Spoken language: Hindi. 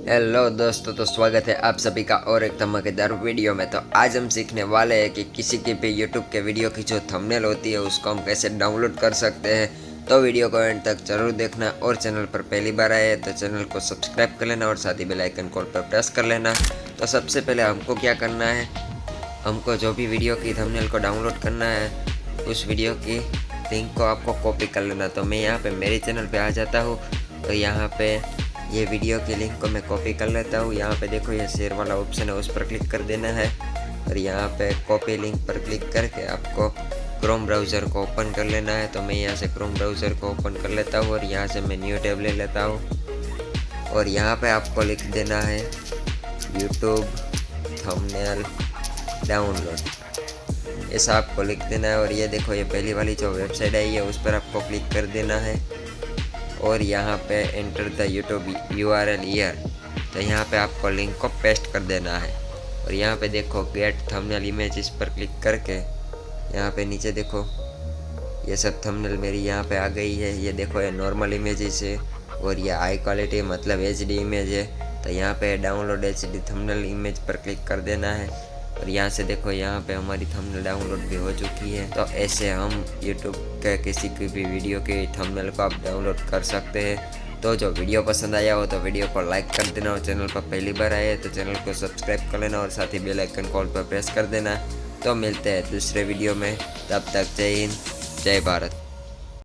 हेलो दोस्तों, तो स्वागत है आप सभी का और एक धमाकेदार वीडियो में। तो आज हम सीखने वाले हैं कि किसी की भी यूट्यूब के वीडियो की जो थंबनेल होती है उसको हम कैसे डाउनलोड कर सकते हैं। तो वीडियो को एंड तक जरूर देखना और चैनल पर पहली बार आए हैं तो चैनल को सब्सक्राइब कर लेना और साथ ही बेल आइकन कॉल पर प्रेस कर लेना। तो सबसे पहले हमको क्या करना है, हमको जो भी वीडियो की थंबनेल को डाउनलोड करना है उस वीडियो की लिंक को आपको कॉपी कर लेना। तो मैं यहाँ पे मेरे चैनल पे आ जाता हूँ। तो यहाँ पे ये वीडियो की लिंक को मैं कॉपी कर लेता हूँ। यहाँ पे देखो ये शेयर वाला ऑप्शन है, उस पर क्लिक कर देना है और यहाँ पे कॉपी लिंक पर क्लिक करके आपको क्रोम ब्राउज़र को ओपन कर लेना है। तो मैं यहाँ से क्रोम ब्राउज़र को ओपन कर लेता हूँ और यहाँ से मैं न्यू टैब ले लेता हूँ और यहाँ पे आपको लिख देना है यूट्यूब थंबनेल डाउनलोड, ऐसा आपको लिख देना है। और ये देखो ये पहली वाली जो वेबसाइट आई है उस पर आपको क्लिक कर देना है और यहाँ पे enter the YouTube URL year, तो यहाँ पे आपको लिंक को पेस्ट कर देना है। और यहाँ पे देखो गेट थंबनेल इमेज, इस पर क्लिक करके यहाँ पे नीचे देखो ये सब थंबनेल मेरी यहाँ पे आ गई है। ये देखो ये नॉर्मल इमेजेस है और ये हाई क्वालिटी मतलब HD इमेज है। तो यहाँ पे डाउनलोड HD थंबनेल इमेज पर क्लिक कर देना है और यहाँ से देखो यहाँ पे हमारी थंबनेल डाउनलोड भी हो चुकी है। तो ऐसे हम YouTube के किसी की भी वीडियो की थंबनेल को आप डाउनलोड कर सकते हैं। तो जो वीडियो पसंद आया हो तो वीडियो को लाइक कर देना और चैनल पर पहली बार आए तो चैनल को सब्सक्राइब कर लेना और साथ ही बेल आइकन कॉल पर प्रेस कर देना। तो मिलते हैं दूसरे वीडियो में, तब तक जय हिंद, जय भारत।